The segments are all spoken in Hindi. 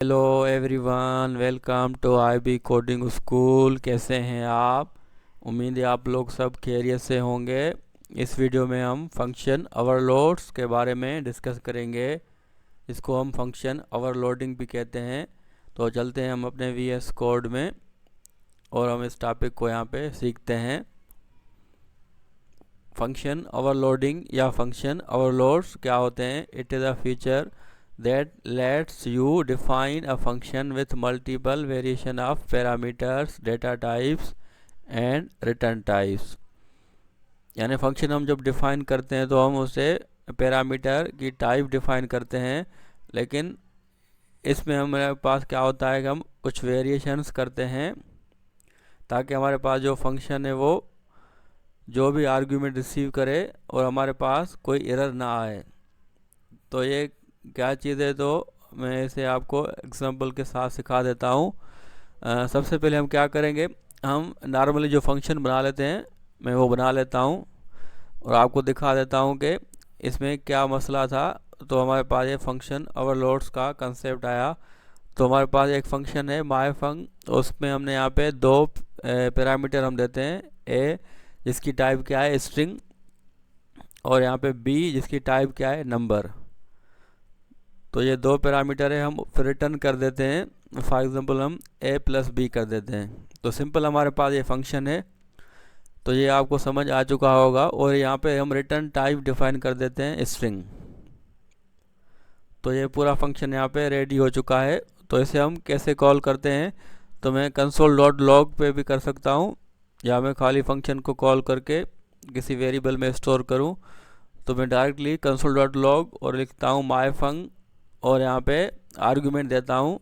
Hello everyone, welcome to IB coding school. कैसे हैं आप? उम्मीद है आप लोग सब खैरियत से होंगे। इस वीडियो में हम फंक्शन ओवरलोड्स के बारे में डिस्कस करेंगे। इसको हम फंक्शन ओवरलोडिंग भी कहते हैं। तो चलते हैं हम अपने VS कोड में और हम इस टॉपिक को यहाँ पे सीखते हैं। फंक्शन ओवरलोडिंग या फंक्शन ओवरलोड्स क्या होते हैं? It is a feature that lets you define a function with multiple variation of parameters, data types and return types। यानी फंक्शन हम जब डिफाइन करते हैं तो हम उसे पैरामीटर की टाइप डिफाइन करते हैं, लेकिन इसमें हमारे पास क्या होता है कि हम कुछ वेरिएशंस करते हैं ताकि हमारे पास जो फंक्शन है वो जो भी आर्ग्यूमेंट रिसीव करे और हमारे पास कोई एरर ना आए। तो ये क्या चीज़ है, तो मैं इसे आपको एग्जांपल के साथ सिखा देता हूँ। सबसे पहले हम क्या करेंगे, हम नॉर्मली जो फंक्शन बना लेते हैं मैं वो बना लेता हूँ और आपको दिखा देता हूँ कि इसमें क्या मसला था। तो हमारे पास ये फंक्शन ओवरलोड्स का कंसेप्ट आया। तो हमारे पास एक फंक्शन है माय फंक, उसमें हमने यहाँ पे दो पैरामीटर हम देते हैं, ए जिसकी टाइप क्या है स्ट्रिंग, और यहाँ पे बी जिसकी टाइप क्या है नंबर। तो ये दो पैरामीटर है, हम फिर रिटर्न कर देते हैं। फॉर एग्जांपल हम a+b कर देते हैं। तो सिंपल हमारे पास ये फंक्शन है। तो ये आपको समझ आ चुका होगा। और यहाँ पे हम रिटर्न टाइप डिफाइन कर देते हैं स्ट्रिंग। तो ये पूरा फंक्शन यहाँ पे रेडी हो चुका है। तो इसे हम कैसे कॉल करते हैं, तो मैं console.log पे भी कर सकता हूँ, या मैं खाली फंक्शन को कॉल करके किसी वेरिएबल में स्टोर करूँ। तो मैं डायरेक्टली console.log और लिखता हूँ माय फंक और यहाँ पे आर्गुमेंट देता हूँ।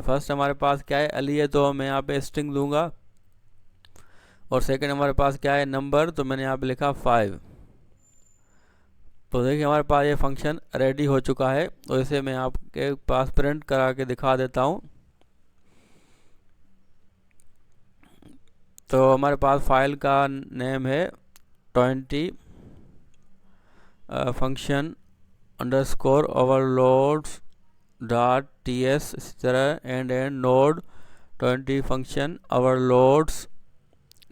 फर्स्ट हमारे पास क्या है अली है, तो मैं यहाँ पे स्ट्रिंग दूंगा। और सेकंड हमारे पास क्या है नंबर, तो मैंने यहाँ पे लिखा 5। तो देखिए हमारे पास ये फंक्शन रेडी हो चुका है। तो इसे मैं आपके पास प्रिंट करा के दिखा देता हूँ। तो हमारे पास फाइल का नेम है 20 function underscore overloads dot ts, इसी तरह and node 20 function overloads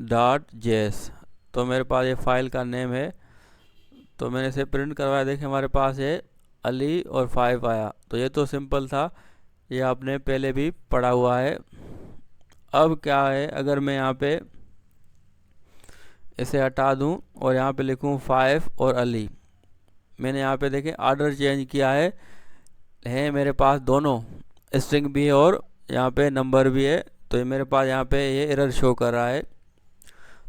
dot js। तो मेरे पास ये फाइल का नेम है। तो मैंने इसे प्रिंट करवाया, देखिए हमारे पास ये अली और 5 आया। तो ये तो सिंपल था, ये आपने पहले भी पढ़ा हुआ है। अब क्या है, अगर मैं यहाँ पे इसे हटा दूँ और यहाँ पे लिखूँ 5 और अली, मैंने यहाँ पे देखें ऑर्डर चेंज किया है मेरे पास दोनों स्ट्रिंग भी है और यहाँ पे नंबर भी है। तो ये मेरे पास यहाँ पे ये एरर शो कर रहा है।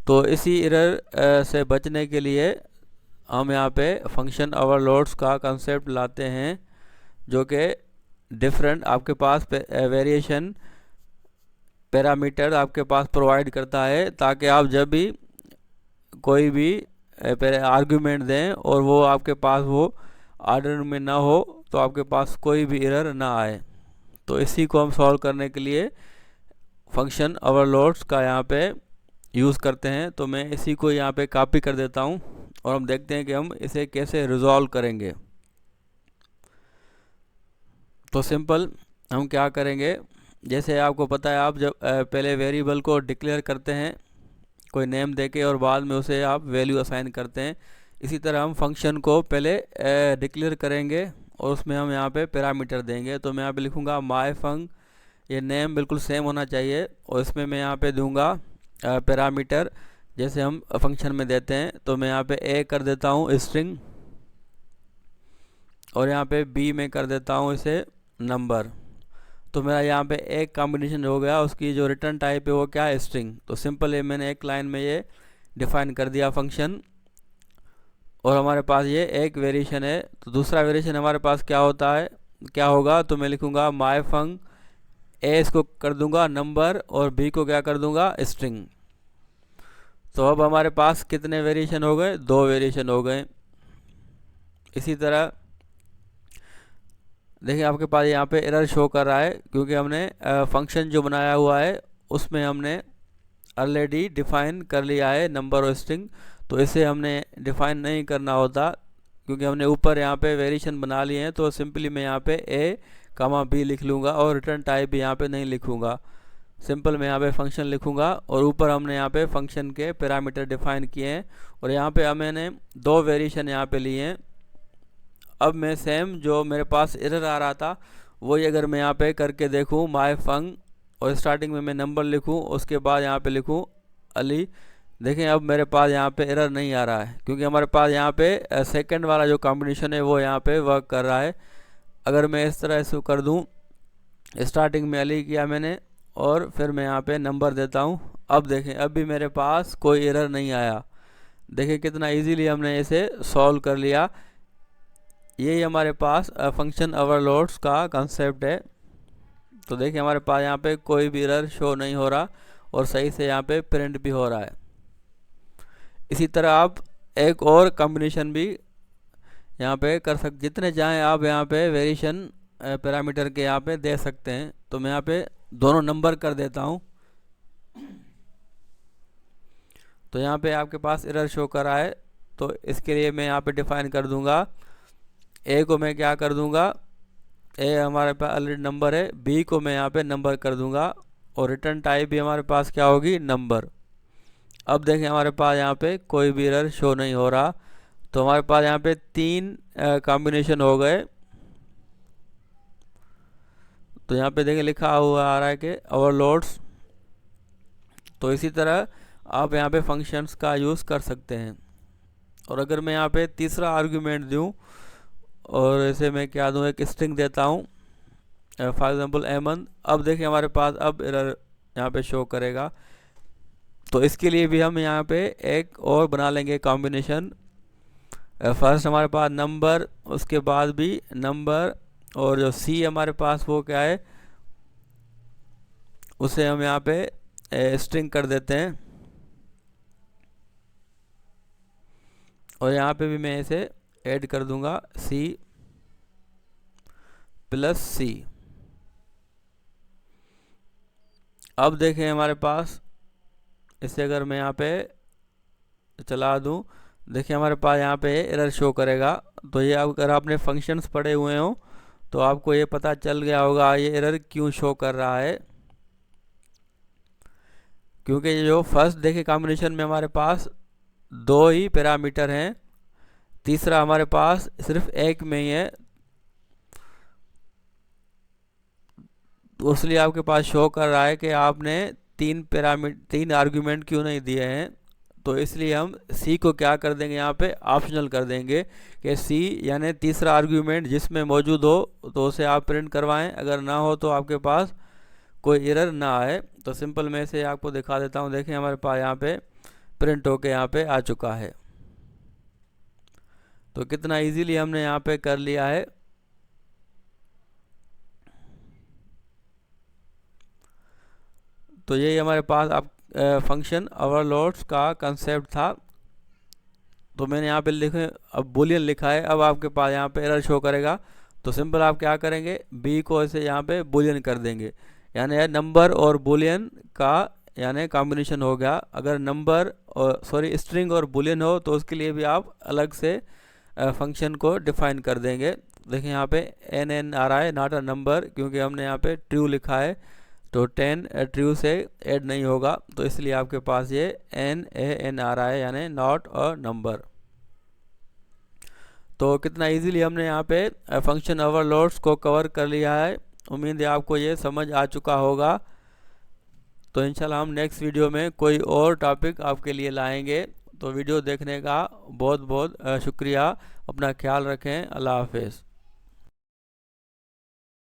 तो इसी एरर से बचने के लिए हम यहाँ पे फंक्शन ओवरलोड्स का कंसेप्ट लाते हैं, जो कि डिफरेंट आपके पास वेरिएशन पैरामीटर आपके पास प्रोवाइड करता है, ताकि आप जब भी कोई भी आर्गुमेंट दें और वो आपके पास वो ऑर्डर में ना हो तो आपके पास कोई भी एरर ना आए। तो इसी को हम सॉल्व करने के लिए फंक्शन ओवरलोड्स का यहाँ पे यूज़ करते हैं। तो मैं इसी को यहाँ पे कॉपी कर देता हूँ और हम देखते हैं कि हम इसे कैसे रिजॉल्व करेंगे। तो सिंपल हम क्या करेंगे, जैसे आपको पता है आप जब पहले वेरिएबल को डिक्लेयर करते हैं कोई नेम देके और बाद में उसे आप वैल्यू असाइन करते हैं, इसी तरह हम फंक्शन को पहले डिक्लेयर करेंगे और उसमें हम यहाँ पे पैरामीटर देंगे। तो मैं यहाँ पे लिखूँगा माय फंक, ये नेम बिल्कुल सेम होना चाहिए और इसमें मैं यहाँ पे दूंगा पैरामीटर जैसे हम फंक्शन में देते हैं। तो मैं यहाँ पे ए कर देता हूँ स्ट्रिंग और यहाँ पे बी में कर देता हूँ इसे नंबर। तो मेरा यहाँ पे एक कॉम्बिनेशन हो गया, उसकी जो रिटर्न टाइप है वो क्या है स्ट्रिंग। तो सिंपल है, मैंने एक लाइन में ये डिफाइन कर दिया फंक्शन और हमारे पास ये एक वेरिएशन है। तो दूसरा वेरिएशन हमारे पास क्या होता है, क्या होगा, तो मैं लिखूँगा माय फंक, ए इसको कर दूंगा नंबर और बी को क्या कर दूंगा स्ट्रिंग। तो अब हमारे पास कितने वेरिएशन हो गए, 2 वेरिएशन हो गए। इसी तरह देखिए आपके पास यहाँ पे एरर शो कर रहा है क्योंकि हमने फंक्शन जो बनाया हुआ है उसमें हमने ऑलरेडी डिफाइन कर लिया है नंबर और स्ट्रिंग। तो इसे हमने डिफाइन नहीं करना होता क्योंकि हमने ऊपर यहाँ पे वेरिएशन बना लिए हैं। तो सिंपली मैं यहाँ पे ए कॉमा बी लिख लूँगा और रिटर्न टाइप भी यहाँ पे नहीं लिखूँगा। सिंपल मैं यहाँ पे फंक्शन लिखूँगा और ऊपर हमने यहाँ पे फंक्शन के पैरामीटर डिफाइन किए हैं और यहाँ पे मैंने 2 वेरिएशन यहाँ पे लिए हैं। अब मैं सेम जो मेरे पास एरर आ रहा था वही अगर मैं यहाँ पे करके देखूँ माय फंक और स्टार्टिंग में मैं नंबर लिखूँ, उसके बाद यहाँ पे लिखूँ अली, देखें अब मेरे पास यहाँ पे एरर नहीं आ रहा है क्योंकि हमारे पास यहाँ पे सेकंड वाला जो कॉम्बिनेशन है वो यहाँ पे वर्क कर रहा है। अगर मैं इस तरह से कर दूँ, स्टार्टिंग में अली किया मैंने और फिर मैं यहाँ पे नंबर देता हूँ, अब देखें अब भी मेरे पास कोई एरर नहीं आया। देखें कितना इजीली हमने इसे सॉल्व कर लिया। यही हमारे पास फंक्शन ओवरलोड्स का कंसेप्ट है। तो देखिए हमारे पास यहाँ पे कोई भी एरर शो नहीं हो रहा और सही से यहाँ पे प्रिंट भी हो रहा है। इसी तरह आप एक और कॉम्बिनेशन भी यहाँ पे कर सकते, जितने चाहें आप यहाँ पे वेरिएशन पैरामीटर के यहाँ पे दे सकते हैं। तो मैं यहाँ पे दोनों नंबर कर देता हूँ। तो यहाँ पे आपके पास एरर शो कर रहा है, तो इसके लिए मैं यहाँ पे डिफाइन कर दूंगा ए को मैं क्या कर दूंगा, ए हमारे पास ऑलरेडी नंबर है, बी को मैं यहाँ पे नंबर कर दूंगा और रिटर्न टाइप भी हमारे पास क्या होगी, नंबर। अब देखें हमारे पास यहाँ पे कोई भी एरर शो नहीं हो रहा। तो हमारे पास यहाँ पे 3 कॉम्बिनेशन हो गए। तो यहाँ पे देखें लिखा हुआ आ रहा है कि ओवरलोड्स। तो इसी तरह आप यहाँ पे फंक्शंस का यूज़ कर सकते हैं। और अगर मैं यहाँ पे तीसरा आर्गुमेंट दूँ और ऐसे मैं क्या दूँ, एक स्ट्रिंग देता हूँ फॉर एग्जांपल एमन, अब देखिए हमारे पास अब एरर यहाँ पे शो करेगा। तो इसके लिए भी हम यहाँ पे एक और बना लेंगे कॉम्बिनेशन। फर्स्ट हमारे पास नंबर, उसके बाद भी नंबर, और जो सी हमारे पास वो क्या है, उसे हम यहाँ पे स्ट्रिंग कर देते हैं। और यहाँ पे भी मैं इसे ऐड कर दूंगा सी प्लस सी। अब देखें हमारे पास इसे अगर मैं यहाँ पे चला दूं, देखिए हमारे पास यहाँ पे एरर शो करेगा। तो ये अगर आपने फंक्शंस पढ़े हुए हो तो आपको ये पता चल गया होगा ये एरर क्यों शो कर रहा है। क्योंकि जो फर्स्ट देखिए कॉम्बिनेशन में हमारे पास 2 ही पैरामीटर हैं, तीसरा हमारे पास सिर्फ एक में ही है, तो इसलिए आपके पास शो कर रहा है कि आपने 3 आर्गुमेंट क्यों नहीं दिए हैं। तो इसलिए हम सी को क्या कर देंगे, यहाँ पे ऑप्शनल कर देंगे कि सी यानी तीसरा आर्गुमेंट जिसमें मौजूद हो तो उसे आप प्रिंट करवाएं, अगर ना हो तो आपके पास कोई एरर ना आए। तो सिंपल मैं इसे आपको दिखा देता हूँ। देखें हमारे पास यहाँ पे प्रिंट होके यहाँ पे आ चुका है। तो कितना इजीली हमने यहाँ पे कर लिया है। तो यही हमारे पास अब फंक्शन ओवरलोड्स का कंसेप्ट था। तो मैंने यहाँ पे लिखे अब बुलियन लिखा है, अब आपके पास यहाँ पे एरर शो करेगा। तो सिंपल आप क्या करेंगे, बी को ऐसे यहाँ पे बुलियन कर देंगे, यानी नंबर और बुलियन का यानी कॉम्बिनेशन हो गया। अगर नंबर और स्ट्रिंग और बुलियन हो तो उसके लिए भी आप अलग से फंक्शन को डिफाइन कर देंगे। देखिए यहाँ पे एन आ रहा है, नॉट अ नंबर, क्योंकि हमने यहाँ पे ट्रू लिखा है तो 10 ट्रू से ऐड नहीं होगा। तो इसलिए आपके पास ये NaN आ रहा है, यानी नॉट अ नंबर। तो कितना इजीली हमने यहाँ पे फंक्शन ओवरलोड्स को कवर कर लिया है। उम्मीद है आपको ये समझ आ चुका होगा। तो इंशाल्लाह हम नेक्स्ट वीडियो में कोई और टॉपिक आपके लिए लाएंगे। तो वीडियो देखने का बहुत बहुत शुक्रिया। अपना ख्याल रखें। अल्लाह हाफिज़।